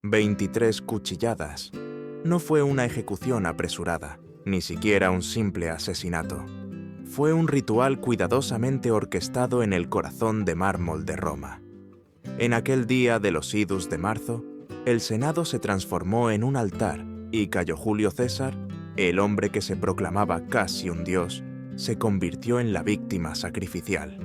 23 cuchilladas. No fue una ejecución apresurada, ni siquiera un simple asesinato. Fue un ritual cuidadosamente orquestado en el corazón de mármol de Roma. En aquel día de los idus de marzo, el Senado se transformó en un altar y Cayo Julio César, el hombre que se proclamaba casi un dios, se convirtió en la víctima sacrificial.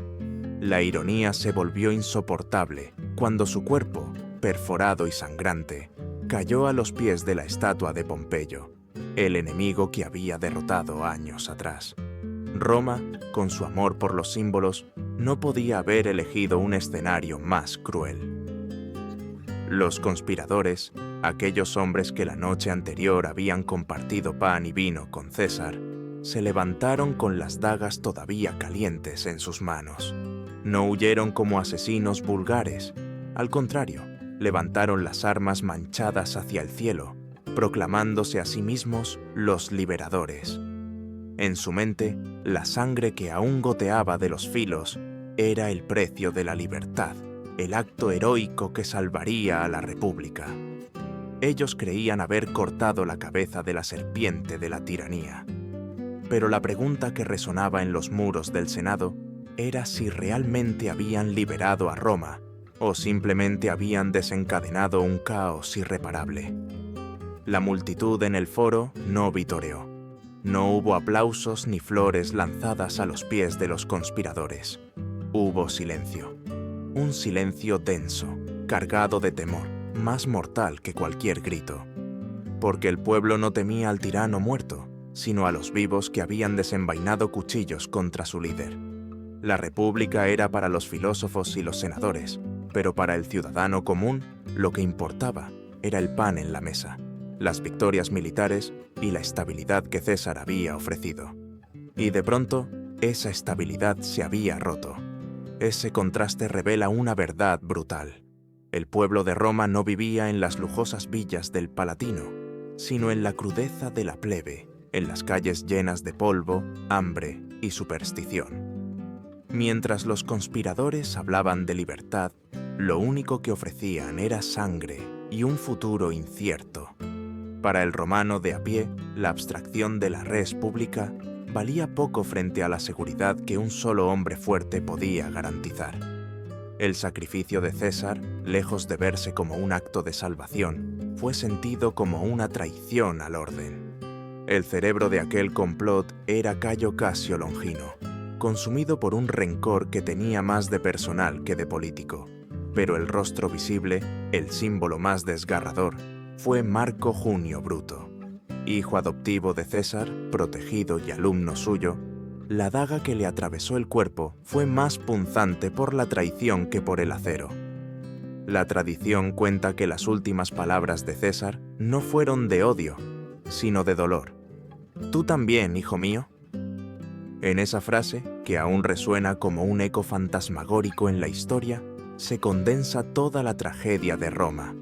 La ironía se volvió insoportable cuando su cuerpo, perforado y sangrante, cayó a los pies de la estatua de Pompeyo, el enemigo que había derrotado años atrás. Roma, con su amor por los símbolos, no podía haber elegido un escenario más cruel. Los conspiradores, aquellos hombres que la noche anterior habían compartido pan y vino con César, se levantaron con las dagas todavía calientes en sus manos. No huyeron como asesinos vulgares, al contrario, levantaron las armas manchadas hacia el cielo, proclamándose a sí mismos los liberadores. En su mente, la sangre que aún goteaba de los filos era el precio de la libertad, el acto heroico que salvaría a la República. Ellos creían haber cortado la cabeza de la serpiente de la tiranía. Pero la pregunta que resonaba en los muros del Senado era si realmente habían liberado a Roma o simplemente habían desencadenado un caos irreparable. La multitud en el foro no vitoreó. No hubo aplausos ni flores lanzadas a los pies de los conspiradores. Hubo silencio. Un silencio denso, cargado de temor, más mortal que cualquier grito. Porque el pueblo no temía al tirano muerto, sino a los vivos que habían desenvainado cuchillos contra su líder. La república era para los filósofos y los senadores, pero para el ciudadano común lo que importaba era el pan en la mesa, las victorias militares y la estabilidad que César había ofrecido. Y de pronto, esa estabilidad se había roto. Ese contraste revela una verdad brutal. El pueblo de Roma no vivía en las lujosas villas del Palatino, sino en la crudeza de la plebe, en las calles llenas de polvo, hambre y superstición. Mientras los conspiradores hablaban de libertad, lo único que ofrecían era sangre y un futuro incierto. Para el romano de a pie, la abstracción de la res pública valía poco frente a la seguridad que un solo hombre fuerte podía garantizar. El sacrificio de César, lejos de verse como un acto de salvación, fue sentido como una traición al orden. El cerebro de aquel complot era Cayo Casio Longino, consumido por un rencor que tenía más de personal que de político. Pero el rostro visible, el símbolo más desgarrador, fue Marco Junio Bruto. Hijo adoptivo de César, protegido y alumno suyo, la daga que le atravesó el cuerpo fue más punzante por la traición que por el acero. La tradición cuenta que las últimas palabras de César no fueron de odio, sino de dolor. «Tú también, hijo mío». En esa frase, que aún resuena como un eco fantasmagórico en la historia, se condensa toda la tragedia de Roma.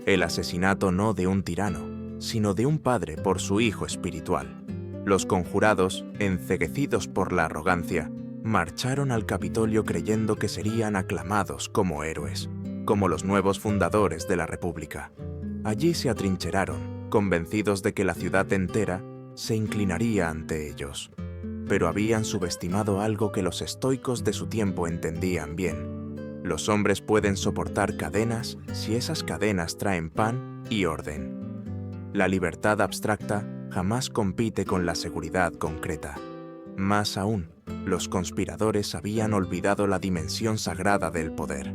El asesinato no de un tirano, sino de un padre por su hijo espiritual. Los conjurados, enceguecidos por la arrogancia, marcharon al Capitolio creyendo que serían aclamados como héroes, como los nuevos fundadores de la República. Allí se atrincheraron, convencidos de que la ciudad entera se inclinaría ante ellos. Pero habían subestimado algo que los estoicos de su tiempo entendían bien. Los hombres pueden soportar cadenas si esas cadenas traen pan y orden. La libertad abstracta jamás compite con la seguridad concreta. Más aún, los conspiradores habían olvidado la dimensión sagrada del poder.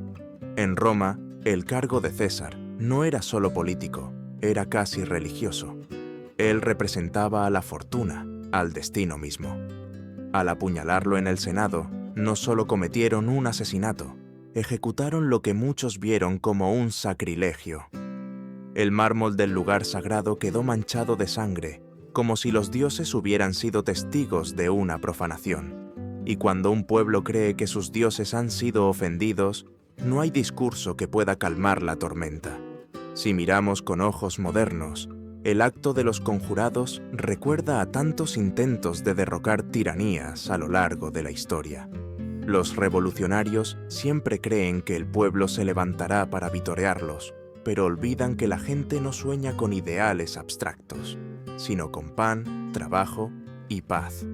En Roma, el cargo de César no era solo político, era casi religioso. Él representaba a la fortuna, al destino mismo. Al apuñalarlo en el Senado, no solo cometieron un asesinato, ejecutaron lo que muchos vieron como un sacrilegio. El mármol del lugar sagrado quedó manchado de sangre, como si los dioses hubieran sido testigos de una profanación. Y cuando un pueblo cree que sus dioses han sido ofendidos, no hay discurso que pueda calmar la tormenta. Si miramos con ojos modernos, el acto de los conjurados recuerda a tantos intentos de derrocar tiranías a lo largo de la historia. Los revolucionarios siempre creen que el pueblo se levantará para vitorearlos, pero olvidan que la gente no sueña con ideales abstractos, sino con pan, trabajo y paz.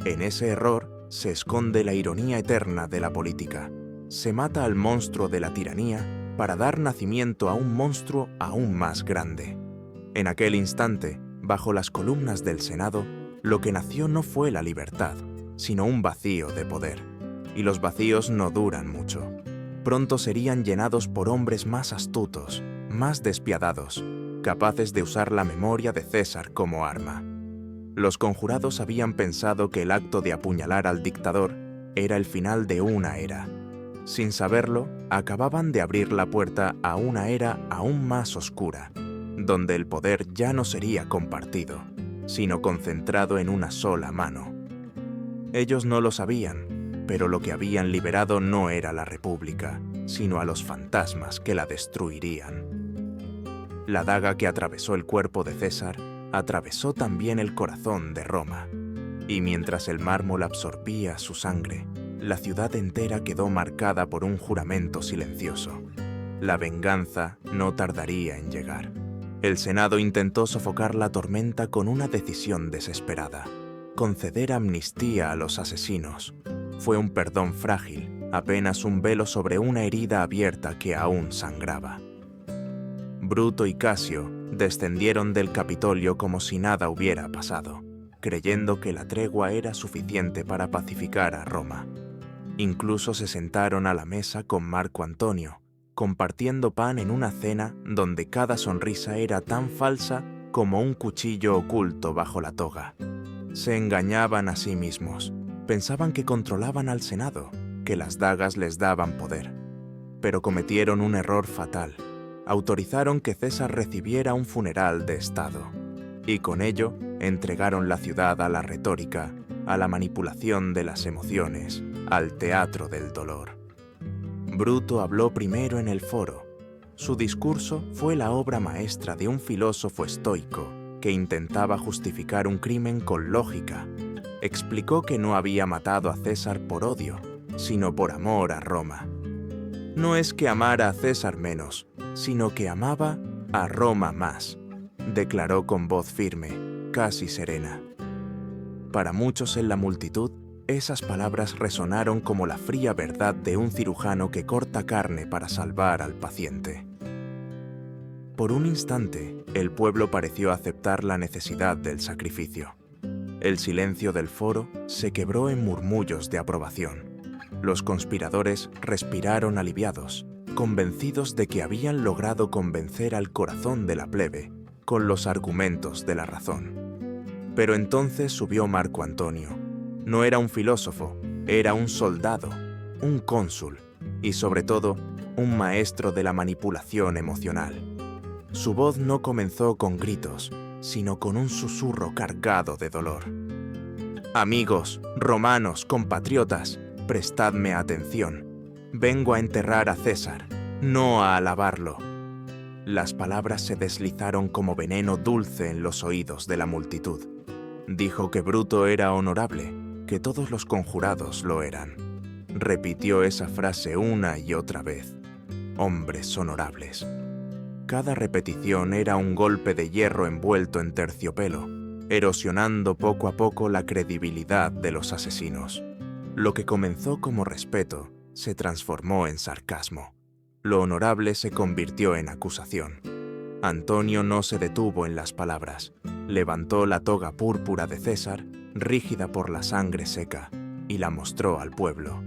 En ese error se esconde la ironía eterna de la política. Se mata al monstruo de la tiranía para dar nacimiento a un monstruo aún más grande. En aquel instante, bajo las columnas del Senado, lo que nació no fue la libertad, sino un vacío de poder. Y los vacíos no duran mucho. Pronto serían llenados por hombres más astutos, más despiadados, capaces de usar la memoria de César como arma. Los conjurados habían pensado que el acto de apuñalar al dictador era el final de una era. Sin saberlo, acababan de abrir la puerta a una era aún más oscura, donde el poder ya no sería compartido, sino concentrado en una sola mano. Ellos no lo sabían, pero lo que habían liberado no era la República, sino a los fantasmas que la destruirían. La daga que atravesó el cuerpo de César atravesó también el corazón de Roma, y mientras el mármol absorbía su sangre, la ciudad entera quedó marcada por un juramento silencioso. La venganza no tardaría en llegar. El Senado intentó sofocar la tormenta con una decisión desesperada: conceder amnistía a los asesinos. Fue un perdón frágil, apenas un velo sobre una herida abierta que aún sangraba. Bruto y Casio descendieron del Capitolio como si nada hubiera pasado, creyendo que la tregua era suficiente para pacificar a Roma. Incluso se sentaron a la mesa con Marco Antonio, compartiendo pan en una cena donde cada sonrisa era tan falsa como un cuchillo oculto bajo la toga. Se engañaban a sí mismos, pensaban que controlaban al Senado, que las dagas les daban poder. Pero cometieron un error fatal. Autorizaron que César recibiera un funeral de Estado, y con ello entregaron la ciudad a la retórica, a la manipulación de las emociones, al teatro del dolor. Bruto habló primero en el foro. Su discurso fue la obra maestra de un filósofo estoico que intentaba justificar un crimen con lógica. Explicó que no había matado a César por odio, sino por amor a Roma. No es que amara a César menos, sino que amaba a Roma más, declaró con voz firme, casi serena. Para muchos en la multitud, esas palabras resonaron como la fría verdad de un cirujano que corta carne para salvar al paciente. Por un instante, el pueblo pareció aceptar la necesidad del sacrificio. El silencio del foro se quebró en murmullos de aprobación. Los conspiradores respiraron aliviados, convencidos de que habían logrado convencer al corazón de la plebe con los argumentos de la razón. Pero entonces subió Marco Antonio. No era un filósofo, era un soldado, un cónsul y, sobre todo, un maestro de la manipulación emocional. Su voz no comenzó con gritos, sino con un susurro cargado de dolor. Amigos, romanos, compatriotas, prestadme atención. Vengo a enterrar a César, no a alabarlo. Las palabras se deslizaron como veneno dulce en los oídos de la multitud. Dijo que Bruto era honorable, que todos los conjurados lo eran. Repitió esa frase una y otra vez. Hombres honorables. Cada repetición era un golpe de hierro envuelto en terciopelo, erosionando poco a poco la credibilidad de los asesinos. Lo que comenzó como respeto se transformó en sarcasmo. Lo honorable se convirtió en acusación. Antonio no se detuvo en las palabras. Levantó la toga púrpura de César, rígida por la sangre seca, y la mostró al pueblo.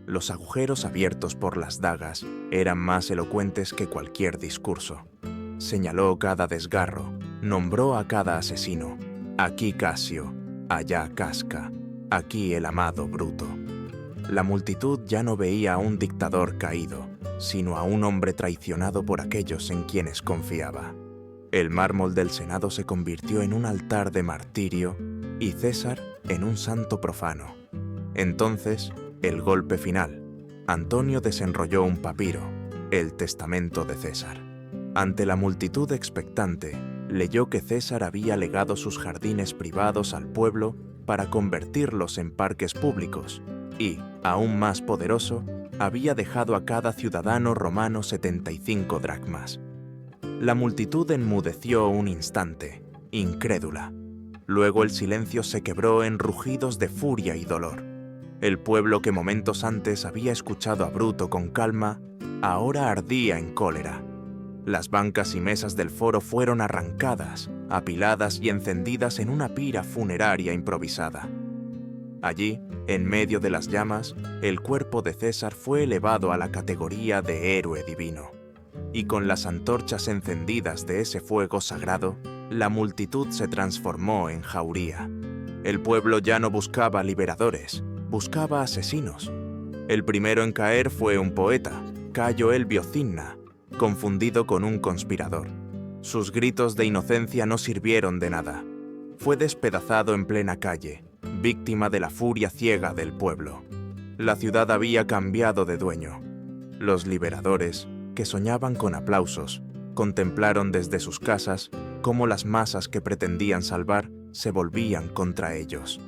Los agujeros abiertos por las dagas eran más elocuentes que cualquier discurso. Señaló cada desgarro, nombró a cada asesino. Aquí Casio, allá Casca, aquí el amado Bruto. La multitud ya no veía a un dictador caído, sino a un hombre traicionado por aquellos en quienes confiaba. El mármol del Senado se convirtió en un altar de martirio y César en un santo profano. Entonces, el golpe final. Antonio desenrolló un papiro, el testamento de César. Ante la multitud expectante, leyó que César había legado sus jardines privados al pueblo para convertirlos en parques públicos y, aún más poderoso, había dejado a cada ciudadano romano 75 dracmas. La multitud enmudeció un instante, incrédula. Luego el silencio se quebró en rugidos de furia y dolor. El pueblo que momentos antes había escuchado a Bruto con calma, ahora ardía en cólera. Las bancas y mesas del foro fueron arrancadas, apiladas y encendidas en una pira funeraria improvisada. Allí, en medio de las llamas, el cuerpo de César fue elevado a la categoría de héroe divino. Y con las antorchas encendidas de ese fuego sagrado, la multitud se transformó en jauría. El pueblo ya no buscaba liberadores, buscaba asesinos. El primero en caer fue un poeta, Cayo Elbio Cinna, confundido con un conspirador. Sus gritos de inocencia no sirvieron de nada. Fue despedazado en plena calle, víctima de la furia ciega del pueblo. La ciudad había cambiado de dueño. Los liberadores, que soñaban con aplausos, contemplaron desde sus casas cómo las masas que pretendían salvar se volvían contra ellos.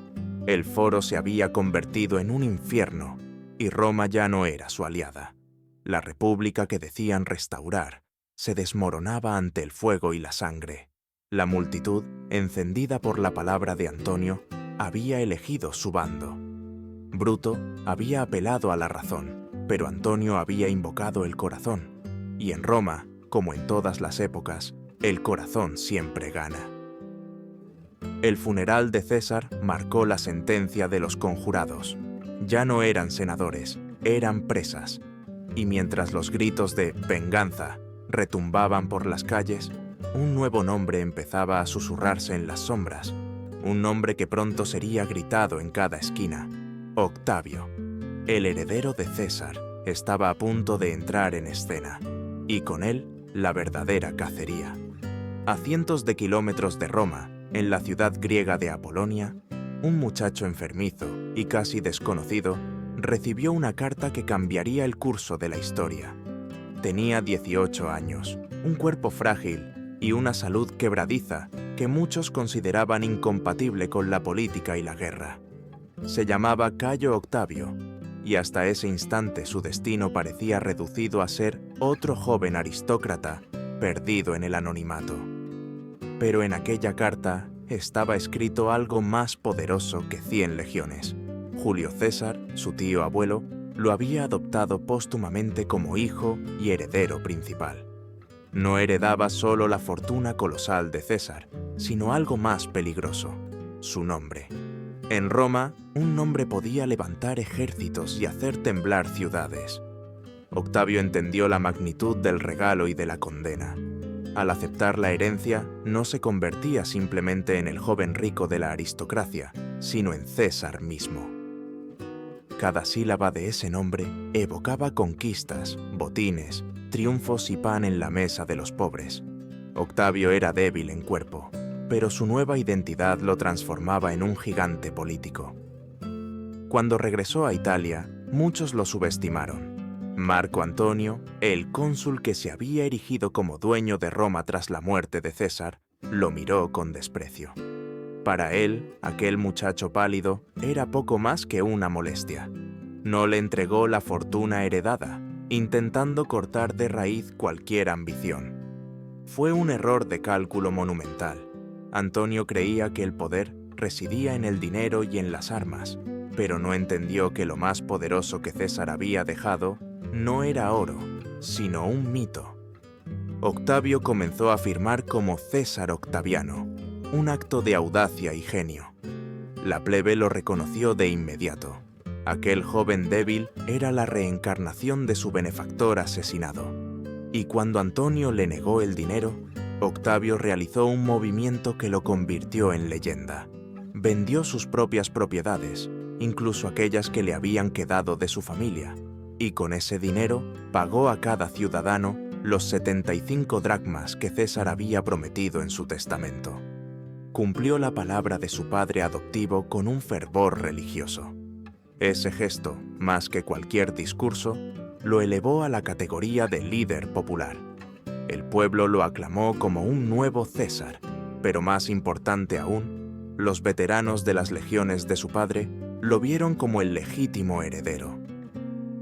El foro se había convertido en un infierno y Roma ya no era su aliada. La república que decían restaurar se desmoronaba ante el fuego y la sangre. La multitud, encendida por la palabra de Antonio, había elegido su bando. Bruto había apelado a la razón, pero Antonio había invocado el corazón. Y en Roma, como en todas las épocas, el corazón siempre gana. El funeral de César marcó la sentencia de los conjurados. Ya no eran senadores, eran presas. Y mientras los gritos de «venganza» retumbaban por las calles, un nuevo nombre empezaba a susurrarse en las sombras, un nombre que pronto sería gritado en cada esquina: Octavio. El heredero de César estaba a punto de entrar en escena, y con él la verdadera cacería. A cientos de kilómetros de Roma, en la ciudad griega de Apolonia, un muchacho enfermizo y casi desconocido recibió una carta que cambiaría el curso de la historia. Tenía 18 años, un cuerpo frágil y una salud quebradiza que muchos consideraban incompatible con la política y la guerra. Se llamaba Cayo Octavio, y hasta ese instante su destino parecía reducido a ser otro joven aristócrata perdido en el anonimato. Pero en aquella carta estaba escrito algo más poderoso que 100 legiones. Julio César, su tío abuelo, lo había adoptado póstumamente como hijo y heredero principal. No heredaba solo la fortuna colosal de César, sino algo más peligroso: su nombre. En Roma, un nombre podía levantar ejércitos y hacer temblar ciudades. Octavio entendió la magnitud del regalo y de la condena. Al aceptar la herencia, no se convertía simplemente en el joven rico de la aristocracia, sino en César mismo. Cada sílaba de ese nombre evocaba conquistas, botines, triunfos y pan en la mesa de los pobres. Octavio era débil en cuerpo, pero su nueva identidad lo transformaba en un gigante político. Cuando regresó a Italia, muchos lo subestimaron. Marco Antonio, el cónsul que se había erigido como dueño de Roma tras la muerte de César, lo miró con desprecio. Para él, aquel muchacho pálido era poco más que una molestia. No le entregó la fortuna heredada, intentando cortar de raíz cualquier ambición. Fue un error de cálculo monumental. Antonio creía que el poder residía en el dinero y en las armas, pero no entendió que lo más poderoso que César había dejado no era oro, sino un mito. Octavio comenzó a firmar como César Octaviano, un acto de audacia y genio. La plebe lo reconoció de inmediato. Aquel joven débil era la reencarnación de su benefactor asesinado. Y cuando Antonio le negó el dinero, Octavio realizó un movimiento que lo convirtió en leyenda. Vendió sus propias propiedades, incluso aquellas que le habían quedado de su familia, y con ese dinero pagó a cada ciudadano los 75 dracmas que César había prometido en su testamento. Cumplió la palabra de su padre adoptivo con un fervor religioso. Ese gesto, más que cualquier discurso, lo elevó a la categoría de líder popular. El pueblo lo aclamó como un nuevo César, pero más importante aún, los veteranos de las legiones de su padre lo vieron como el legítimo heredero.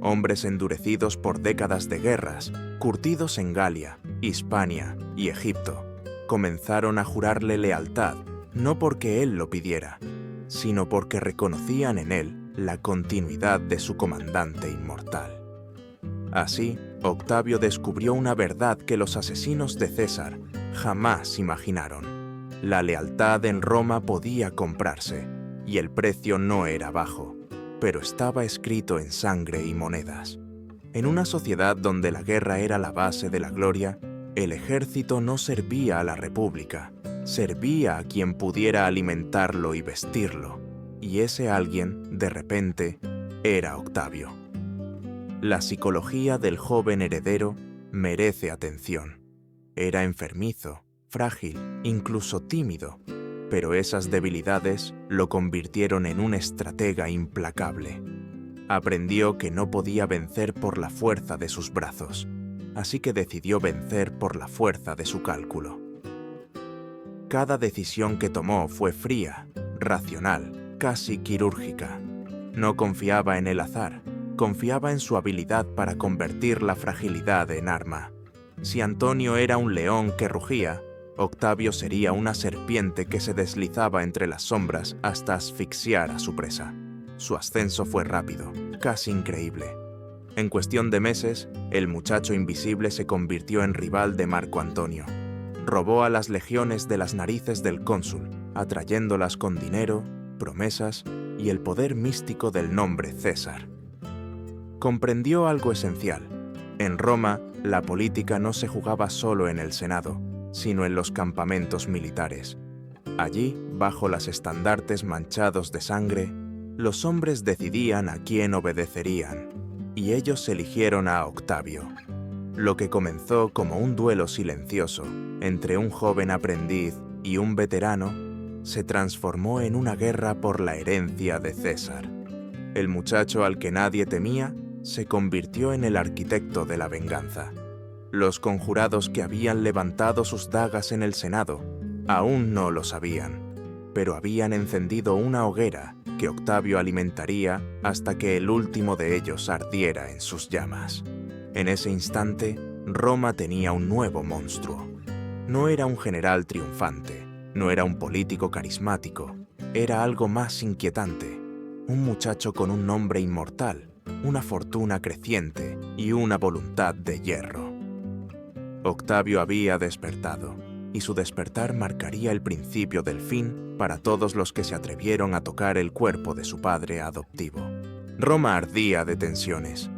hombres endurecidos por décadas de guerras, curtidos en Galia, Hispania y Egipto, comenzaron a jurarle lealtad, no porque él lo pidiera, sino porque reconocían en él la continuidad de su comandante inmortal. Así, Octavio descubrió una verdad que los asesinos de César jamás imaginaron. La lealtad en Roma podía comprarse, y el precio no era bajo, pero estaba escrito en sangre y monedas. En una sociedad donde la guerra era la base de la gloria, el ejército no servía a la república, servía a quien pudiera alimentarlo y vestirlo, y ese alguien, de repente, era Octavio. La psicología del joven heredero merece atención. Era enfermizo, frágil, incluso tímido, pero esas debilidades lo convirtieron en un estratega implacable. Aprendió que no podía vencer por la fuerza de sus brazos, así que decidió vencer por la fuerza de su cálculo. Cada decisión que tomó fue fría, racional, casi quirúrgica. No confiaba en el azar, confiaba en su habilidad para convertir la fragilidad en arma. Si Antonio era un león que rugía, Octavio sería una serpiente que se deslizaba entre las sombras hasta asfixiar a su presa. Su ascenso fue rápido, casi increíble. En cuestión de meses, el muchacho invisible se convirtió en rival de Marco Antonio. Robó a las legiones de las narices del cónsul, atrayéndolas con dinero, promesas y el poder místico del nombre César. Comprendió algo esencial. En Roma, la política no se jugaba solo en el Senado, sino en los campamentos militares. Allí, bajo los estandartes manchados de sangre, los hombres decidían a quién obedecerían, y ellos eligieron a Octavio. Lo que comenzó como un duelo silencioso entre un joven aprendiz y un veterano, se transformó en una guerra por la herencia de César. El muchacho al que nadie temía se convirtió en el arquitecto de la venganza. Los conjurados que habían levantado sus dagas en el Senado aún no lo sabían, pero habían encendido una hoguera que Octavio alimentaría hasta que el último de ellos ardiera en sus llamas. En ese instante, Roma tenía un nuevo monstruo. No era un general triunfante, no era un político carismático, era algo más inquietante, un muchacho con un nombre inmortal, una fortuna creciente y una voluntad de hierro. Octavio había despertado, y su despertar marcaría el principio del fin para todos los que se atrevieron a tocar el cuerpo de su padre adoptivo. Roma ardía de tensiones.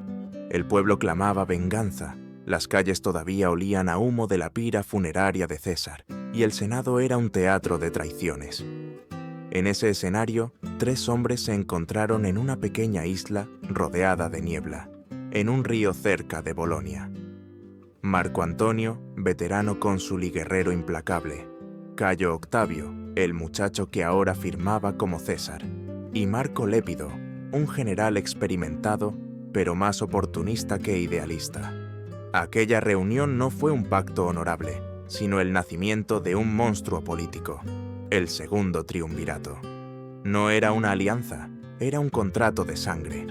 El pueblo clamaba venganza, las calles todavía olían a humo de la pira funeraria de César, y el Senado era un teatro de traiciones. En ese escenario, 3 hombres se encontraron en una pequeña isla rodeada de niebla, en un río cerca de Bolonia. Marco Antonio, veterano cónsul y guerrero implacable; Cayo Octavio, el muchacho que ahora firmaba como César; y Marco Lépido, un general experimentado, pero más oportunista que idealista. Aquella reunión no fue un pacto honorable, sino el nacimiento de un monstruo político, el segundo triunvirato. No era una alianza, era un contrato de sangre.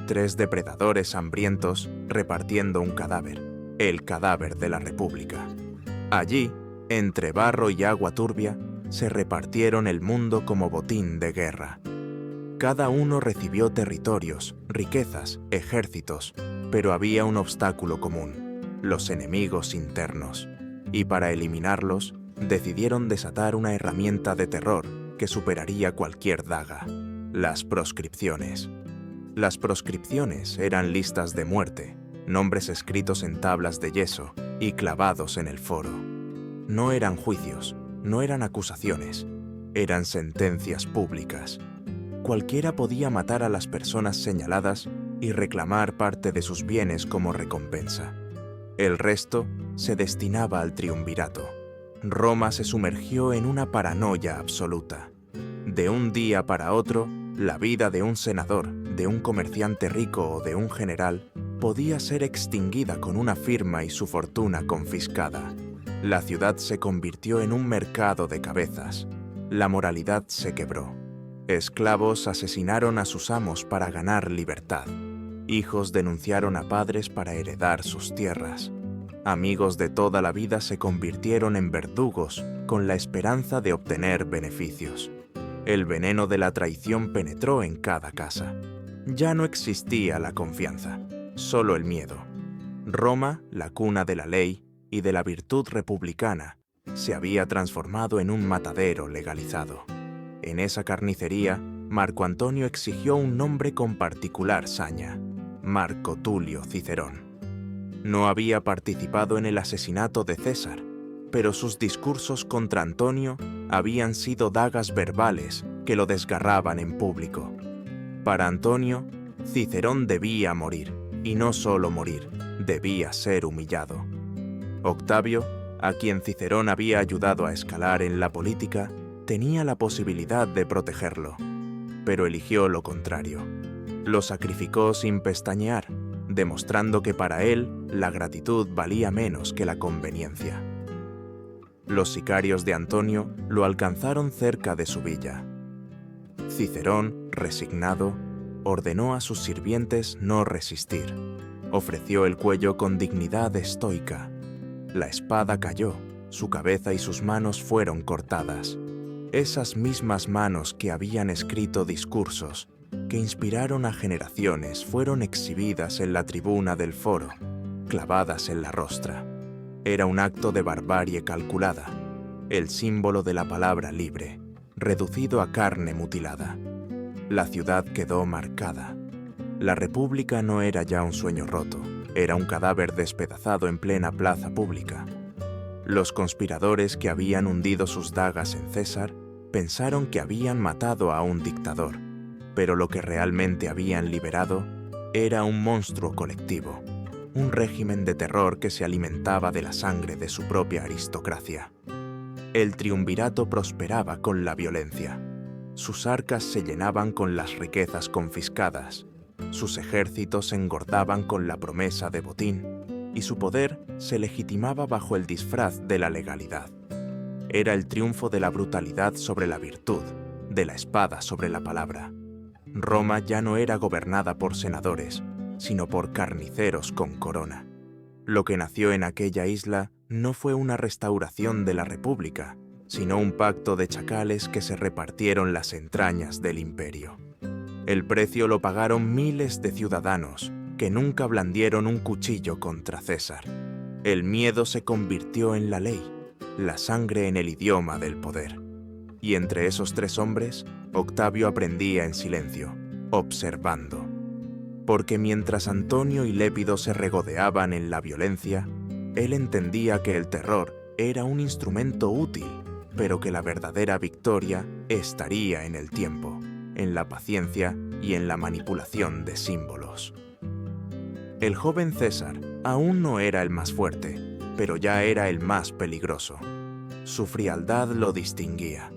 3 depredadores hambrientos repartiendo un cadáver, el cadáver de la República. Allí, entre barro y agua turbia, se repartieron el mundo como botín de guerra. Cada uno recibió territorios, riquezas, ejércitos, pero había un obstáculo común: los enemigos internos. Y para eliminarlos, decidieron desatar una herramienta de terror que superaría cualquier daga: las proscripciones. Las proscripciones eran listas de muerte, nombres escritos en tablas de yeso y clavados en el foro. No eran juicios, no eran acusaciones, eran sentencias públicas. Cualquiera podía matar a las personas señaladas y reclamar parte de sus bienes como recompensa. El resto se destinaba al triunvirato. Roma se sumergió en una paranoia absoluta. De un día para otro, la vida de un senador, de un comerciante rico o de un general podía ser extinguida con una firma y su fortuna confiscada. La ciudad se convirtió en un mercado de cabezas. La moralidad se quebró. Esclavos asesinaron a sus amos para ganar libertad. Hijos denunciaron a padres para heredar sus tierras. Amigos de toda la vida se convirtieron en verdugos con la esperanza de obtener beneficios. El veneno de la traición penetró en cada casa. Ya no existía la confianza, solo el miedo. Roma, la cuna de la ley y de la virtud republicana, se había transformado en un matadero legalizado. En esa carnicería, Marco Antonio exigió un nombre con particular saña: Marco Tulio Cicerón. No había participado en el asesinato de César, pero sus discursos contra Antonio habían sido dagas verbales que lo desgarraban en público. Para Antonio, Cicerón debía morir, y no solo morir, debía ser humillado. Octavio, a quien Cicerón había ayudado a escalar en la política, tenía la posibilidad de protegerlo, pero eligió lo contrario. Lo sacrificó sin pestañear, demostrando que para él la gratitud valía menos que la conveniencia. Los sicarios de Antonio lo alcanzaron cerca de su villa. Cicerón, resignado, ordenó a sus sirvientes no resistir. Ofreció el cuello con dignidad estoica. La espada cayó, su cabeza y sus manos fueron cortadas. Esas mismas manos que habían escrito discursos, que inspiraron a generaciones, fueron exhibidas en la tribuna del foro, clavadas en la rostra. Era un acto de barbarie calculada, el símbolo de la palabra libre, reducido a carne mutilada. La ciudad quedó marcada. La república no era ya un sueño roto, era un cadáver despedazado en plena plaza pública. Los conspiradores que habían hundido sus dagas en César pensaron que habían matado a un dictador, pero lo que realmente habían liberado era un monstruo colectivo, un régimen de terror que se alimentaba de la sangre de su propia aristocracia. El triunvirato prosperaba con la violencia. Sus arcas se llenaban con las riquezas confiscadas, sus ejércitos engordaban con la promesa de botín, y su poder se legitimaba bajo el disfraz de la legalidad. Era el triunfo de la brutalidad sobre la virtud, de la espada sobre la palabra. Roma ya no era gobernada por senadores, sino por carniceros con corona. Lo que nació en aquella isla no fue una restauración de la república, sino un pacto de chacales que se repartieron las entrañas del imperio. El precio lo pagaron miles de ciudadanos que nunca blandieron un cuchillo contra César. El miedo se convirtió en la ley, la sangre en el idioma del poder. Y entre esos tres hombres, Octavio aprendía en silencio, observando. Porque mientras Antonio y Lépido se regodeaban en la violencia, él entendía que el terror era un instrumento útil, pero que la verdadera victoria estaría en el tiempo, en la paciencia y en la manipulación de símbolos. El joven César aún no era el más fuerte, pero ya era el más peligroso. Su frialdad lo distinguía.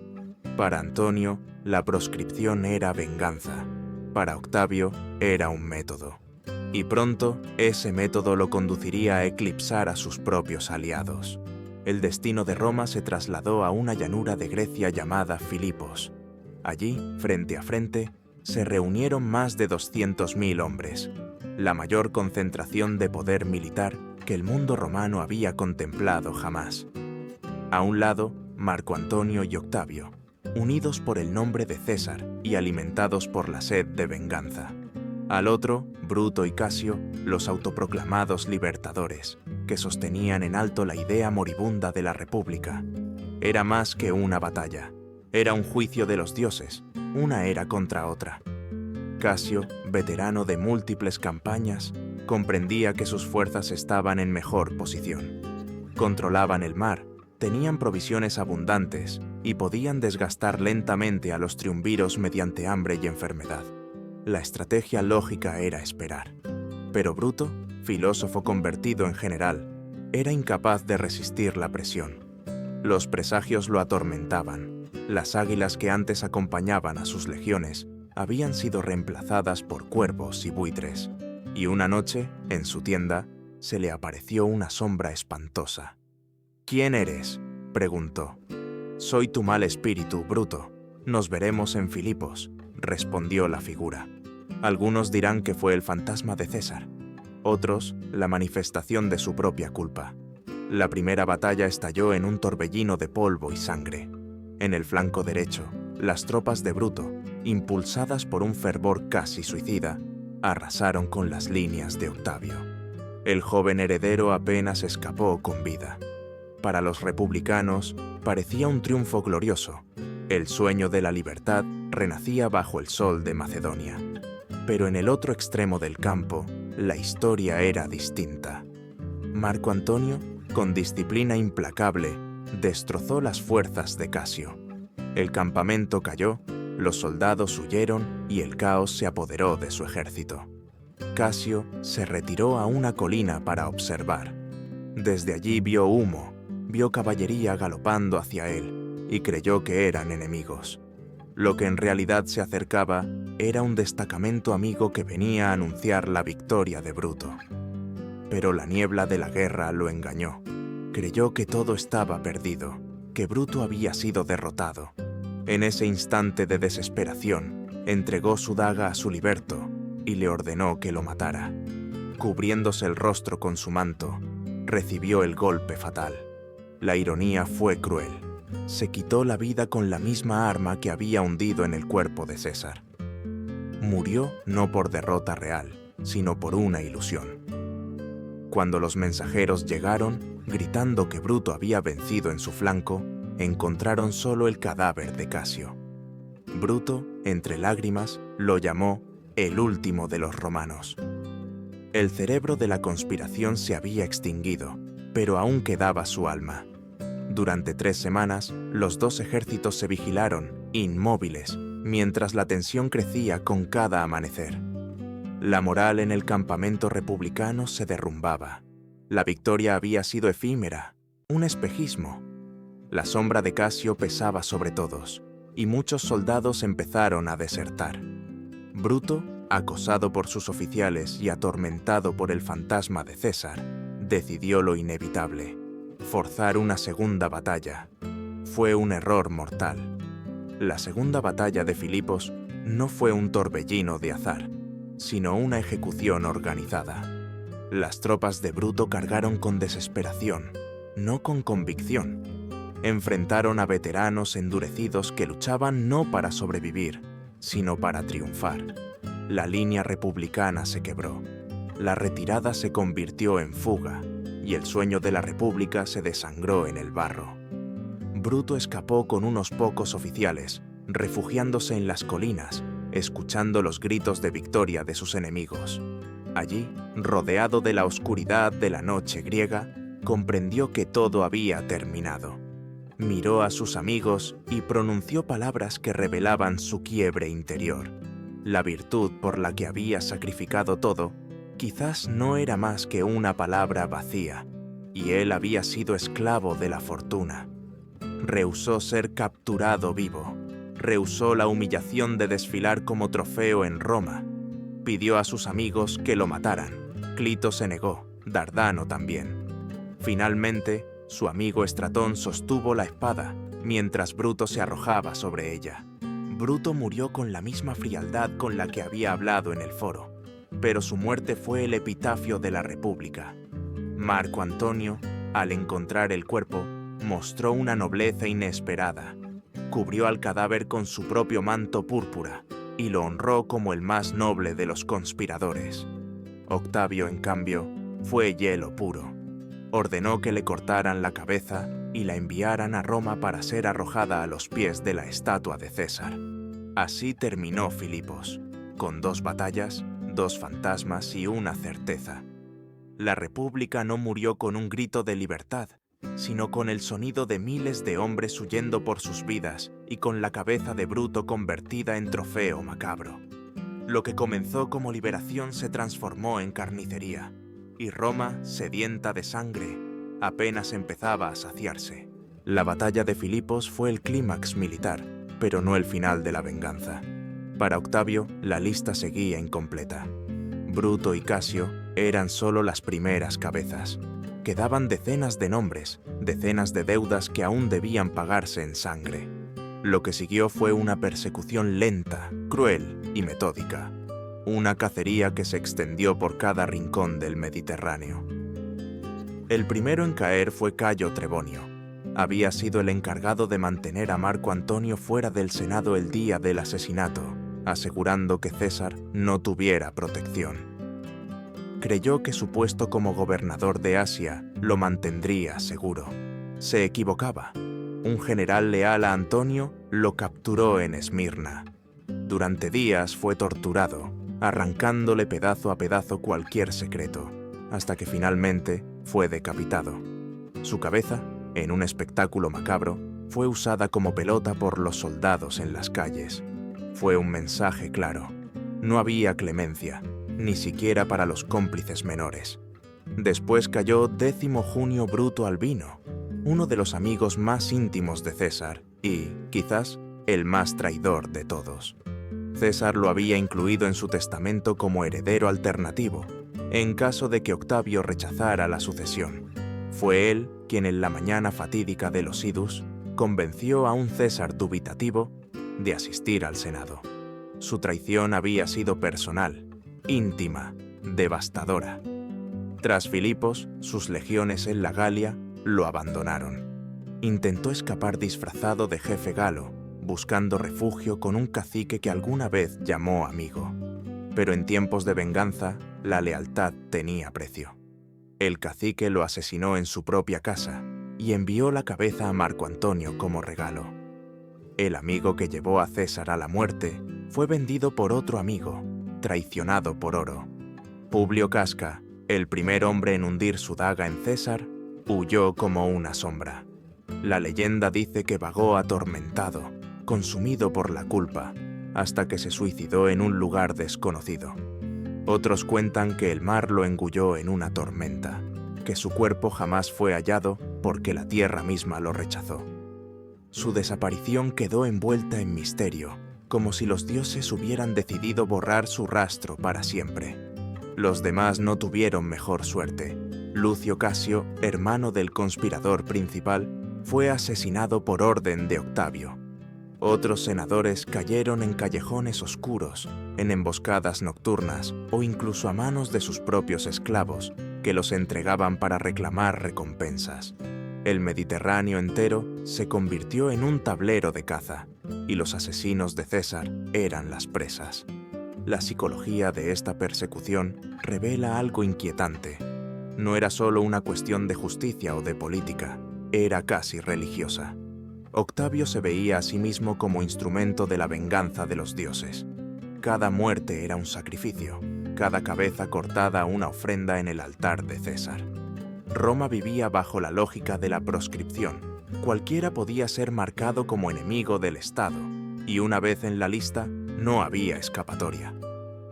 Para Antonio, la proscripción era venganza. Para Octavio, era un método. Y pronto, ese método lo conduciría a eclipsar a sus propios aliados. El destino de Roma se trasladó a una llanura de Grecia llamada Filipos. Allí, frente a frente, se reunieron más de 200.000 hombres, la mayor concentración de poder militar que el mundo romano había contemplado jamás. A un lado, Marco Antonio y Octavio, unidos por el nombre de César y alimentados por la sed de venganza. Al otro, Bruto y Casio, los autoproclamados libertadores, que sostenían en alto la idea moribunda de la república. Era más que una batalla, era un juicio de los dioses, una era contra otra. Casio, veterano de múltiples campañas, comprendía que sus fuerzas estaban en mejor posición. Controlaban el mar, tenían provisiones abundantes y podían desgastar lentamente a los triunviros mediante hambre y enfermedad. La estrategia lógica era esperar. Pero Bruto, filósofo convertido en general, era incapaz de resistir la presión. Los presagios lo atormentaban. Las águilas que antes acompañaban a sus legiones habían sido reemplazadas por cuervos y buitres, y una noche, en su tienda, se le apareció una sombra espantosa. «¿Quién eres?», preguntó. «Soy tu mal espíritu, Bruto. Nos veremos en Filipos», respondió la figura. Algunos dirán que fue el fantasma de César, otros la manifestación de su propia culpa. La primera batalla estalló en un torbellino de polvo y sangre. En el flanco derecho, las tropas de Bruto, impulsadas por un fervor casi suicida, arrasaron con las líneas de Octavio. El joven heredero apenas escapó con vida. Para los republicanos, parecía un triunfo glorioso. El sueño de la libertad renacía bajo el sol de Macedonia. Pero en el otro extremo del campo, la historia era distinta. Marco Antonio, con disciplina implacable, destrozó las fuerzas de Casio. El campamento cayó, los soldados huyeron y el caos se apoderó de su ejército. Casio se retiró a una colina para observar. Desde allí vio humo, vio caballería galopando hacia él y creyó que eran enemigos. Lo que en realidad se acercaba era un destacamento amigo que venía a anunciar la victoria de Bruto. Pero la niebla de la guerra lo engañó. Creyó que todo estaba perdido, que Bruto había sido derrotado. En ese instante de desesperación, entregó su daga a su liberto y le ordenó que lo matara. Cubriéndose el rostro con su manto, recibió el golpe fatal. La ironía fue cruel. Se quitó la vida con la misma arma que había hundido en el cuerpo de César. Murió no por derrota real, sino por una ilusión. Cuando los mensajeros llegaron, gritando que Bruto había vencido en su flanco, encontraron solo el cadáver de Casio. Bruto, entre lágrimas, lo llamó el último de los romanos. El cerebro de la conspiración se había extinguido, pero aún quedaba su alma. Durante 3 semanas, los dos ejércitos se vigilaron, inmóviles, mientras la tensión crecía con cada amanecer. La moral en el campamento republicano se derrumbaba. La victoria había sido efímera, un espejismo. La sombra de Casio pesaba sobre todos, y muchos soldados empezaron a desertar. Bruto, acosado por sus oficiales y atormentado por el fantasma de César, decidió lo inevitable: forzar una segunda batalla. Fue un error mortal. La segunda batalla de Filipos no fue un torbellino de azar, sino una ejecución organizada. Las tropas de Bruto cargaron con desesperación, no con convicción. Enfrentaron a veteranos endurecidos que luchaban no para sobrevivir, sino para triunfar. La línea republicana se quebró. La retirada se convirtió en fuga, y el sueño de la República se desangró en el barro. Bruto escapó con unos pocos oficiales, refugiándose en las colinas, escuchando los gritos de victoria de sus enemigos. Allí, rodeado de la oscuridad de la noche griega, comprendió que todo había terminado. Miró a sus amigos y pronunció palabras que revelaban su quiebre interior. La virtud por la que había sacrificado todo quizás no era más que una palabra vacía, y él había sido esclavo de la fortuna. Rehusó ser capturado vivo. Rehusó la humillación de desfilar como trofeo en Roma. Pidió a sus amigos que lo mataran. Clito se negó, Dardano también. Finalmente, su amigo Estratón sostuvo la espada, mientras Bruto se arrojaba sobre ella. Bruto murió con la misma frialdad con la que había hablado en el foro, pero su muerte fue el epitafio de la República. Marco Antonio, al encontrar el cuerpo, mostró una nobleza inesperada. Cubrió al cadáver con su propio manto púrpura y lo honró como el más noble de los conspiradores. Octavio, en cambio, fue hielo puro. Ordenó que le cortaran la cabeza y la enviaran a Roma para ser arrojada a los pies de la estatua de César. Así terminó Filipos, con 2 batallas, 2 fantasmas y una certeza. La República no murió con un grito de libertad, sino con el sonido de miles de hombres huyendo por sus vidas y con la cabeza de Bruto convertida en trofeo macabro. Lo que comenzó como liberación se transformó en carnicería, y Roma, sedienta de sangre, apenas empezaba a saciarse. La batalla de Filipos fue el clímax militar, pero no el final de la venganza. Para Octavio, la lista seguía incompleta. Bruto y Casio eran solo las primeras cabezas. Quedaban decenas de nombres, decenas de deudas que aún debían pagarse en sangre. Lo que siguió fue una persecución lenta, cruel y metódica. una cacería que se extendió por cada rincón del Mediterráneo. El primero en caer fue Cayo Trebonio. Había sido el encargado de mantener a Marco Antonio fuera del Senado el día del asesinato, asegurando que César no tuviera protección. Creyó que su puesto como gobernador de Asia lo mantendría seguro. Se equivocaba. Un general leal a Antonio lo capturó en Esmirna. Durante días fue torturado, arrancándole pedazo a pedazo cualquier secreto, hasta que finalmente fue decapitado. Su cabeza, en un espectáculo macabro, fue usada como pelota por los soldados en las calles. Fue un mensaje claro. No había clemencia, ni siquiera para los cómplices menores. Después cayó Décimo Junio Bruto Albino, uno de los amigos más íntimos de César y, quizás, el más traidor de todos. César lo había incluido en su testamento como heredero alternativo, en caso de que Octavio rechazara la sucesión. Fue él quien en la mañana fatídica de los idus convenció a un César dubitativo de asistir al Senado. Su traición había sido personal, íntima, devastadora. Tras Filipos, sus legiones en la Galia lo abandonaron. Intentó escapar disfrazado de jefe galo, buscando refugio con un cacique que alguna vez llamó amigo. Pero en tiempos de venganza, la lealtad tenía precio. El cacique lo asesinó en su propia casa y envió la cabeza a Marco Antonio como regalo. El amigo que llevó a César a la muerte fue vendido por otro amigo, traicionado por oro. Publio Casca, el primer hombre en hundir su daga en César, huyó como una sombra. La leyenda dice que vagó atormentado, consumido por la culpa, hasta que se suicidó en un lugar desconocido. Otros cuentan que el mar lo engulló en una tormenta, que su cuerpo jamás fue hallado porque la tierra misma lo rechazó. Su desaparición quedó envuelta en misterio, como si los dioses hubieran decidido borrar su rastro para siempre. Los demás no tuvieron mejor suerte. Lucio Casio, hermano del conspirador principal, fue asesinado por orden de Octavio. Otros senadores cayeron en callejones oscuros, en emboscadas nocturnas o incluso a manos de sus propios esclavos, que los entregaban para reclamar recompensas. El Mediterráneo entero se convirtió en un tablero de caza, y los asesinos de César eran las presas. La psicología de esta persecución revela algo inquietante. No era solo una cuestión de justicia o de política, era casi religiosa. Octavio se veía a sí mismo como instrumento de la venganza de los dioses. Cada muerte era un sacrificio, cada cabeza cortada una ofrenda en el altar de César. Roma vivía bajo la lógica de la proscripción. Cualquiera podía ser marcado como enemigo del Estado, y una vez en la lista, no había escapatoria.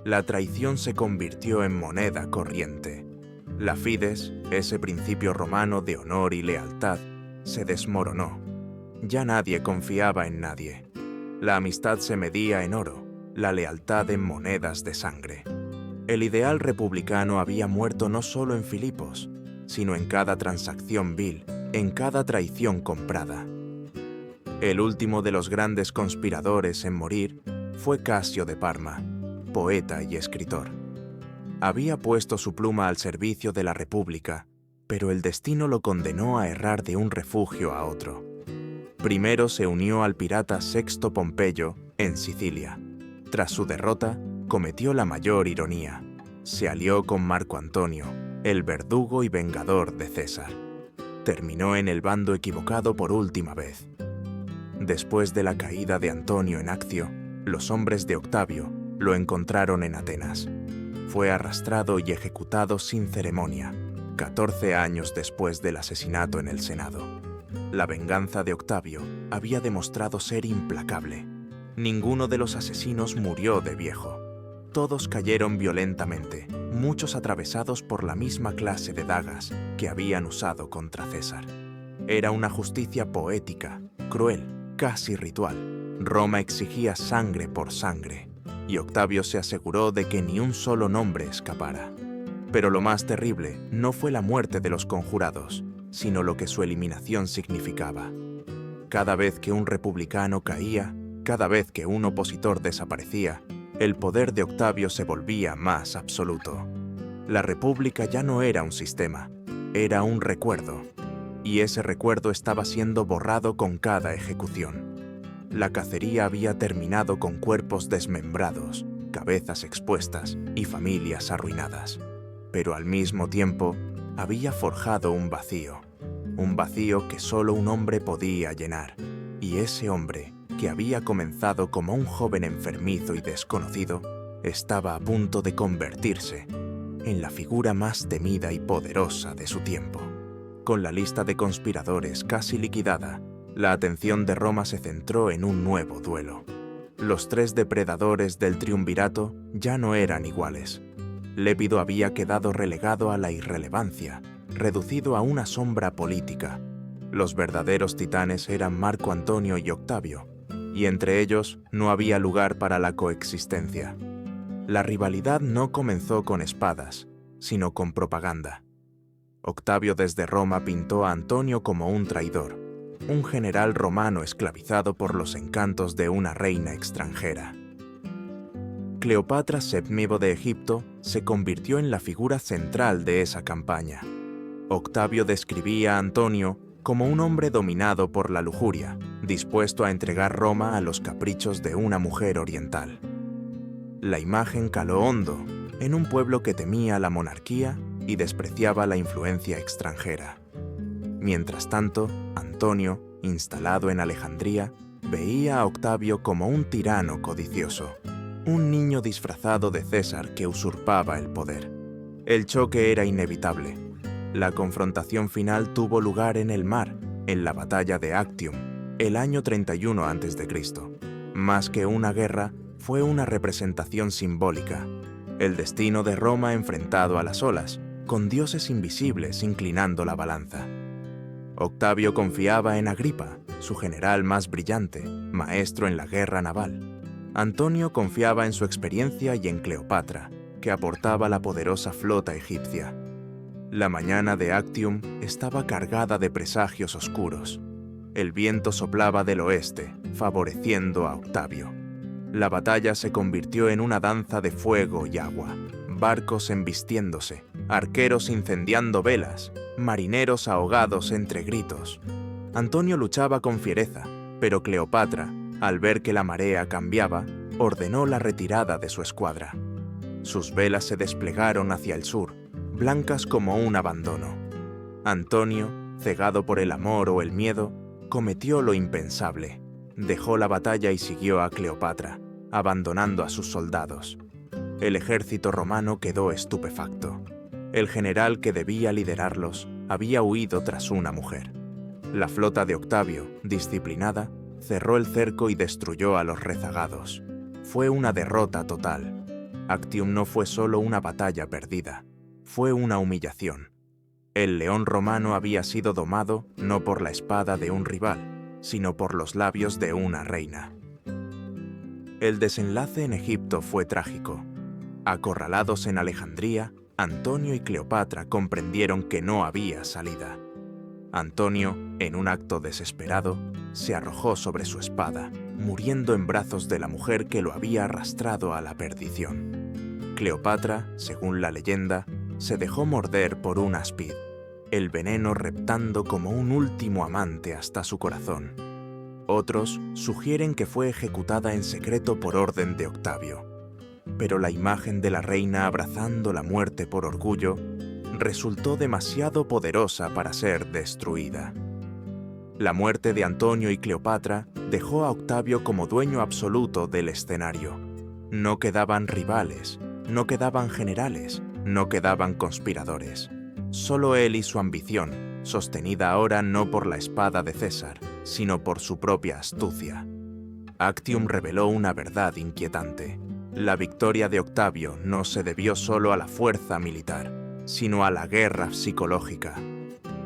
La traición se convirtió en moneda corriente. La fides, ese principio romano de honor y lealtad, se desmoronó. Ya nadie confiaba en nadie. La amistad se medía en oro, la lealtad en monedas de sangre. El ideal republicano había muerto no solo en Filipos, sino en cada transacción vil, en cada traición comprada. El último de los grandes conspiradores en morir fue Casio de Parma, poeta y escritor. Había puesto su pluma al servicio de la República, pero el destino lo condenó a errar de un refugio a otro. Primero se unió al pirata Sexto Pompeyo en Sicilia. Tras su derrota, cometió la mayor ironía. Se alió con Marco Antonio, el verdugo y vengador de César. Terminó en el bando equivocado por última vez. Después de la caída de Antonio en Accio, los hombres de Octavio lo encontraron en Atenas. Fue arrastrado y ejecutado sin ceremonia, 14 años después del asesinato en el Senado. La venganza de Octavio había demostrado ser implacable. Ninguno de los asesinos murió de viejo. Todos cayeron violentamente, muchos atravesados por la misma clase de dagas que habían usado contra César. Era una justicia poética, cruel, casi ritual. Roma exigía sangre por sangre, y Octavio se aseguró de que ni un solo nombre escapara. Pero lo más terrible no fue la muerte de los conjurados, sino lo que su eliminación significaba. Cada vez que un republicano caía, cada vez que un opositor desaparecía, El poder de Octavio se volvía más absoluto. La República ya no era un sistema, era un recuerdo, y ese recuerdo estaba siendo borrado con cada ejecución. La cacería había terminado con cuerpos desmembrados, cabezas expuestas y familias arruinadas. Pero al mismo tiempo, había forjado un vacío que solo un hombre podía llenar, y ese hombre, que había comenzado como un joven enfermizo y desconocido, estaba a punto de convertirse en la figura más temida y poderosa de su tiempo. Con la lista de conspiradores casi liquidada, la atención de Roma se centró en un nuevo duelo. Los 3 depredadores del triunvirato ya no eran iguales. Lépido había quedado relegado a la irrelevancia, reducido a una sombra política. Los verdaderos titanes eran Marco Antonio y Octavio, y entre ellos no había lugar para la coexistencia. La rivalidad no comenzó con espadas, sino con propaganda. Octavio desde Roma pintó a Antonio como un traidor, un general romano esclavizado por los encantos de una reina extranjera. Cleopatra VII de Egipto se convirtió en la figura central de esa campaña. Octavio describía a Antonio como un hombre dominado por la lujuria, dispuesto a entregar Roma a los caprichos de una mujer oriental. La imagen caló hondo en un pueblo que temía la monarquía y despreciaba la influencia extranjera. Mientras tanto, Antonio, instalado en Alejandría, veía a Octavio como un tirano codicioso, un niño disfrazado de César que usurpaba el poder. El choque era inevitable. La confrontación final tuvo lugar en el mar, en la batalla de Actium, el año 31 a.C. Más que una guerra, fue una representación simbólica. El destino de Roma enfrentado a las olas, con dioses invisibles inclinando la balanza. Octavio confiaba en Agripa, su general más brillante, maestro en la guerra naval. Antonio confiaba en su experiencia y en Cleopatra, que aportaba la poderosa flota egipcia. La mañana de Actium estaba cargada de presagios oscuros. El viento soplaba del oeste, favoreciendo a Octavio. La batalla se convirtió en una danza de fuego y agua, barcos embistiéndose, arqueros incendiando velas, marineros ahogados entre gritos. Antonio luchaba con fiereza, pero Cleopatra, al ver que la marea cambiaba, ordenó la retirada de su escuadra. Sus velas se desplegaron hacia el sur, blancas como un abandono. Antonio, cegado por el amor o el miedo, cometió lo impensable. Dejó la batalla y siguió a Cleopatra, abandonando a sus soldados. El ejército romano quedó estupefacto. El general que debía liderarlos había huido tras una mujer. La flota de Octavio, disciplinada, cerró el cerco y destruyó a los rezagados. Fue una derrota total. Actium no fue solo una batalla perdida, fue una humillación. El león romano había sido domado no por la espada de un rival, sino por los labios de una reina. El desenlace en Egipto fue trágico. Acorralados en Alejandría, Antonio y Cleopatra comprendieron que no había salida. Antonio, en un acto desesperado, se arrojó sobre su espada, muriendo en brazos de la mujer que lo había arrastrado a la perdición. Cleopatra, según la leyenda, se dejó morder por un áspid, el veneno reptando como un último amante hasta su corazón. Otros sugieren que fue ejecutada en secreto por orden de Octavio. Pero la imagen de la reina abrazando la muerte por orgullo resultó demasiado poderosa para ser destruida. La muerte de Antonio y Cleopatra dejó a Octavio como dueño absoluto del escenario. No quedaban rivales, no quedaban generales, no quedaban conspiradores. Solo él y su ambición, sostenida ahora no por la espada de César, sino por su propia astucia. Actium reveló una verdad inquietante. La victoria de Octavio no se debió solo a la fuerza militar, sino a la guerra psicológica.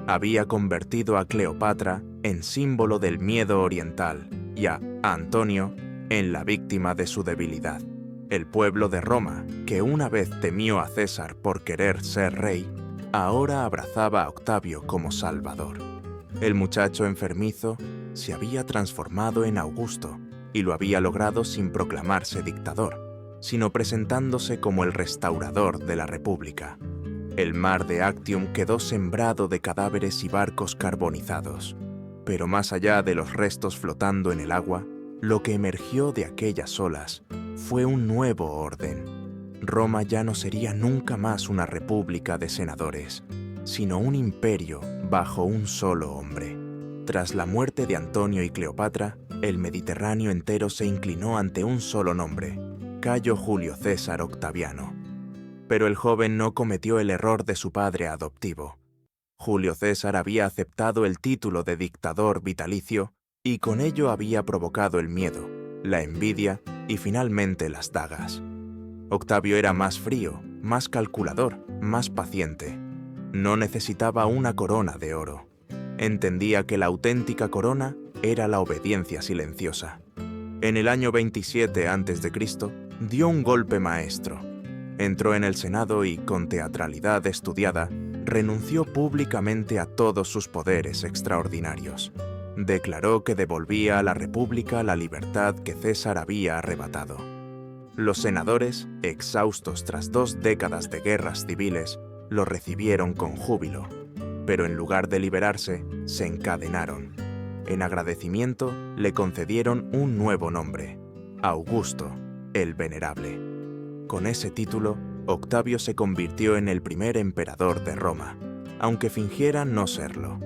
Había convertido a Cleopatra en símbolo del miedo oriental y a Antonio en la víctima de su debilidad. El pueblo de Roma, que una vez temió a César por querer ser rey, ahora abrazaba a Octavio como salvador. El muchacho enfermizo se había transformado en Augusto y lo había logrado sin proclamarse dictador. sino presentándose como el restaurador de la República. El mar de Actium quedó sembrado de cadáveres y barcos carbonizados, pero más allá de los restos flotando en el agua, lo que emergió de aquellas olas fue un nuevo orden. Roma ya no sería nunca más una república de senadores, sino un imperio bajo un solo hombre. Tras la muerte de Antonio y Cleopatra, el Mediterráneo entero se inclinó ante un solo nombre, Cayo Julio César Octaviano. Pero el joven no cometió el error de su padre adoptivo. Julio César había aceptado el título de dictador vitalicio y con ello había provocado el miedo, la envidia y finalmente las dagas. Octavio era más frío, más calculador, más paciente. No necesitaba una corona de oro. Entendía que la auténtica corona era la obediencia silenciosa. En el año 27 a.C., dio un golpe maestro. Entró en el Senado y, con teatralidad estudiada, renunció públicamente a todos sus poderes extraordinarios. Declaró que devolvía a la República la libertad que César había arrebatado. Los senadores, exhaustos tras 2 décadas de guerras civiles, lo recibieron con júbilo, pero en lugar de liberarse, se encadenaron. En agradecimiento, le concedieron un nuevo nombre, Augusto, el Venerable. Con ese título, Octavio se convirtió en el primer emperador de Roma, aunque fingiera no serlo.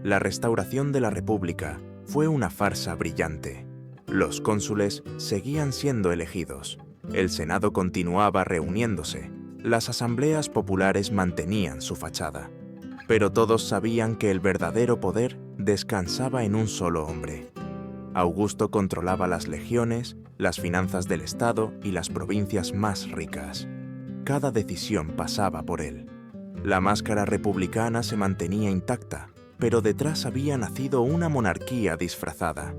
La restauración de la República fue una farsa brillante. Los cónsules seguían siendo elegidos, el Senado continuaba reuniéndose, las asambleas populares mantenían su fachada, pero todos sabían que el verdadero poder descansaba en un solo hombre. Augusto controlaba las legiones, las finanzas del Estado y las provincias más ricas. Cada decisión pasaba por él. La máscara republicana se mantenía intacta, pero detrás había nacido una monarquía disfrazada.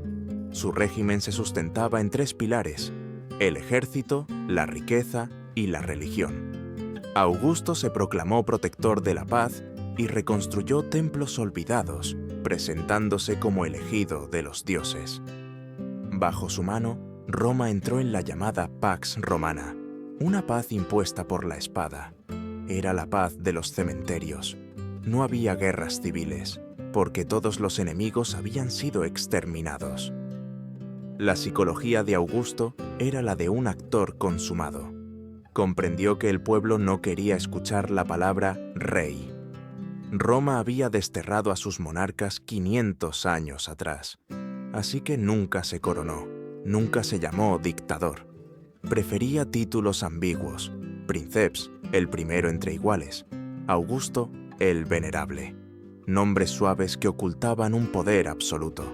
Su régimen se sustentaba en 3 pilares: el ejército, la riqueza y la religión. Augusto se proclamó protector de la paz y reconstruyó templos olvidados, presentándose como elegido de los dioses. Bajo su mano, Roma entró en la llamada Pax Romana, una paz impuesta por la espada. Era la paz de los cementerios. No había guerras civiles, porque todos los enemigos habían sido exterminados. La psicología de Augusto era la de un actor consumado. Comprendió que el pueblo no quería escuchar la palabra rey. Roma había desterrado a sus monarcas 500 años atrás, así que nunca se coronó, nunca se llamó dictador. Prefería títulos ambiguos: Princeps, el primero entre iguales; Augusto, el Venerable. Nombres suaves que ocultaban un poder absoluto.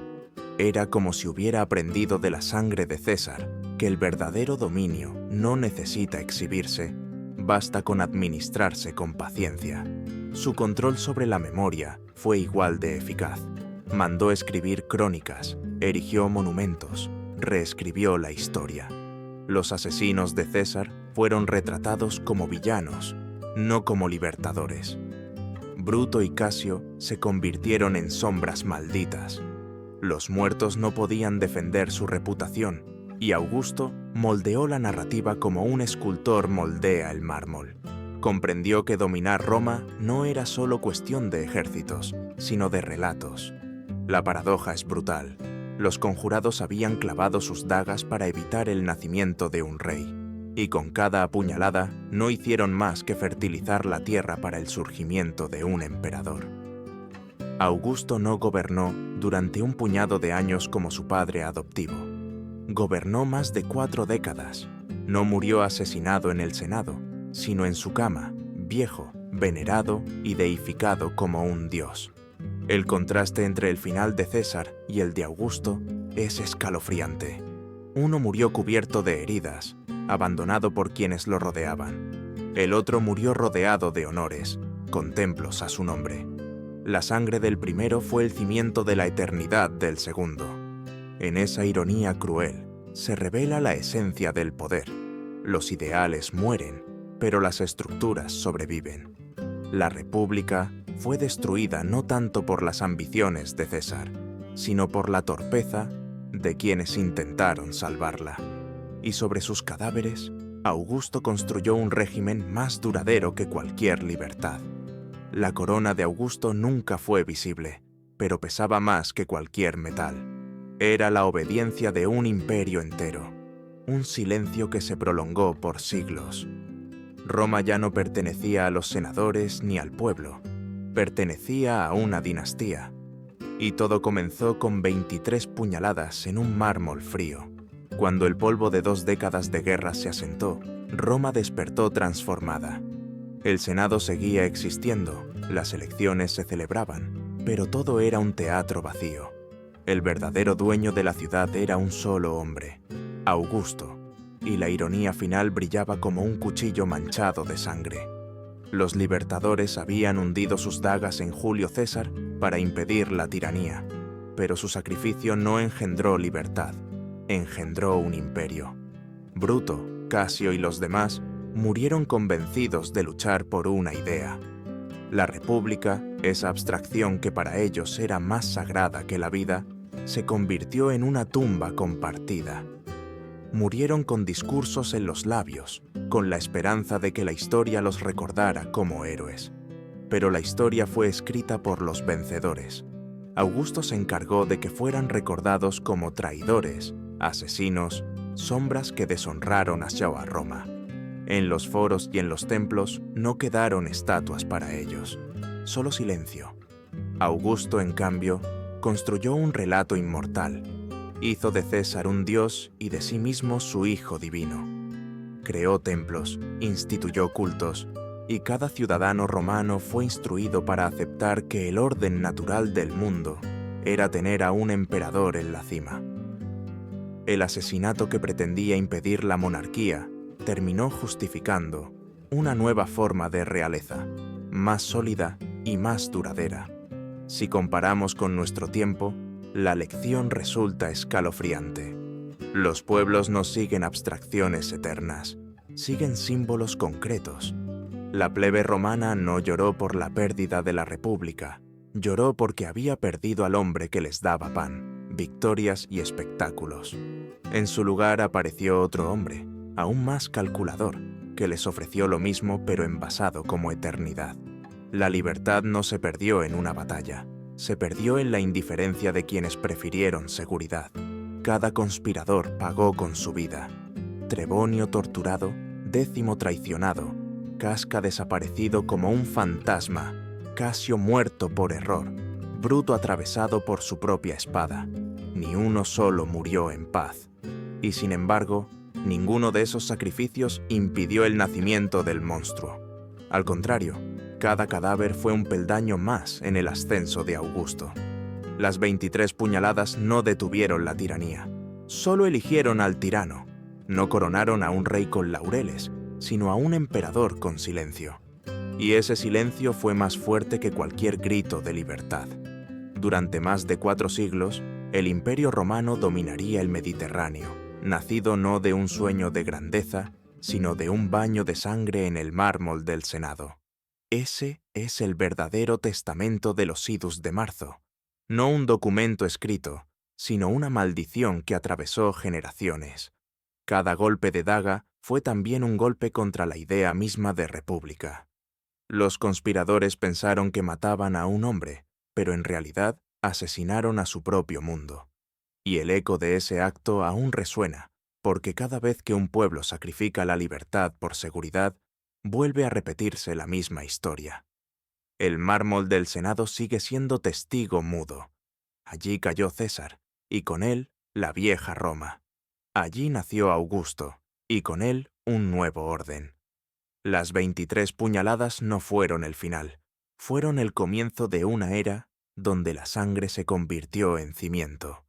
Era como si hubiera aprendido de la sangre de César que el verdadero dominio no necesita exhibirse, basta con administrarse con paciencia. Su control sobre la memoria fue igual de eficaz. Mandó escribir crónicas, erigió monumentos, reescribió la historia. Los asesinos de César fueron retratados como villanos, no como libertadores. Bruto y Casio se convirtieron en sombras malditas. Los muertos no podían defender su reputación, y Augusto moldeó la narrativa como un escultor moldea el mármol. Comprendió que dominar Roma no era solo cuestión de ejércitos, sino de relatos. La paradoja es brutal. Los conjurados habían clavado sus dagas para evitar el nacimiento de un rey, y con cada apuñalada no hicieron más que fertilizar la tierra para el surgimiento de un emperador. Augusto no gobernó durante un puñado de años como su padre adoptivo. Gobernó más de 4 décadas. No murió asesinado en el Senado, sino en su cama, viejo, venerado y deificado como un dios. El contraste entre el final de César y el de Augusto es escalofriante. Uno murió cubierto de heridas, abandonado por quienes lo rodeaban. El otro murió rodeado de honores, con templos a su nombre. La sangre del primero fue el cimiento de la eternidad del segundo. En esa ironía cruel se revela la esencia del poder. Los ideales mueren, pero las estructuras sobreviven. La República fue destruida no tanto por las ambiciones de César, sino por la torpeza de quienes intentaron salvarla. Y sobre sus cadáveres Augusto construyó un régimen más duradero que cualquier libertad. La corona de Augusto nunca fue visible, pero pesaba más que cualquier metal. Era la obediencia de un imperio entero, un silencio que se prolongó por siglos. Roma ya no pertenecía a los senadores ni al pueblo, pertenecía a una dinastía. Y todo comenzó con 23 puñaladas en un mármol frío. Cuando el polvo de 2 décadas de guerra se asentó, Roma despertó transformada. El Senado seguía existiendo, las elecciones se celebraban, pero todo era un teatro vacío. El verdadero dueño de la ciudad era un solo hombre, Augusto, y la ironía final brillaba como un cuchillo manchado de sangre. Los libertadores habían hundido sus dagas en Julio César para impedir la tiranía, pero su sacrificio no engendró libertad, engendró un imperio. Bruto, Casio y los demás murieron convencidos de luchar por una idea. La República, esa abstracción que para ellos era más sagrada que la vida, se convirtió en una tumba compartida. Murieron con discursos en los labios, con la esperanza de que la historia los recordara como héroes. Pero la historia fue escrita por los vencedores. Augusto se encargó de que fueran recordados como traidores, asesinos, sombras que deshonraron a Roma. En los foros y en los templos no quedaron estatuas para ellos, solo silencio. Augusto, en cambio, construyó un relato inmortal. Hizo de César un dios y de sí mismo su hijo divino. Creó templos, instituyó cultos, y cada ciudadano romano fue instruido para aceptar que el orden natural del mundo era tener a un emperador en la cima. El asesinato que pretendía impedir la monarquía terminó justificando una nueva forma de realeza, más sólida y más duradera. Si comparamos con nuestro tiempo, la lección resulta escalofriante. Los pueblos no siguen abstracciones eternas, siguen símbolos concretos. La plebe romana no lloró por la pérdida de la república, lloró porque había perdido al hombre que les daba pan, victorias y espectáculos. En su lugar apareció otro hombre, aún más calculador, que les ofreció lo mismo pero envasado como eternidad. La libertad no se perdió en una batalla, se perdió en la indiferencia de quienes prefirieron seguridad. Cada conspirador pagó con su vida. Trebonio torturado, Décimo traicionado, Casca desaparecido como un fantasma, Casio muerto por error, Bruto atravesado por su propia espada. Ni uno solo murió en paz. Y sin embargo, ninguno de esos sacrificios impidió el nacimiento del monstruo. Al contrario, cada cadáver fue un peldaño más en el ascenso de Augusto. Las 23 puñaladas no detuvieron la tiranía, solo eligieron al tirano. No coronaron a un rey con laureles, sino a un emperador con silencio. Y ese silencio fue más fuerte que cualquier grito de libertad. Durante más de 4 siglos, el Imperio Romano dominaría el Mediterráneo, nacido no de un sueño de grandeza, sino de un baño de sangre en el mármol del Senado. Ese es el verdadero testamento de los idus de marzo, no un documento escrito, sino una maldición que atravesó generaciones. Cada golpe de daga fue también un golpe contra la idea misma de república. Los conspiradores pensaron que mataban a un hombre, pero en realidad asesinaron a su propio mundo. Y el eco de ese acto aún resuena, porque cada vez que un pueblo sacrifica la libertad por seguridad, vuelve a repetirse la misma historia. El mármol del Senado sigue siendo testigo mudo. Allí cayó César, y con él la vieja Roma. Allí nació Augusto, y con él un nuevo orden. Las 23 puñaladas no fueron el final, fueron el comienzo de una era donde la sangre se convirtió en cimiento.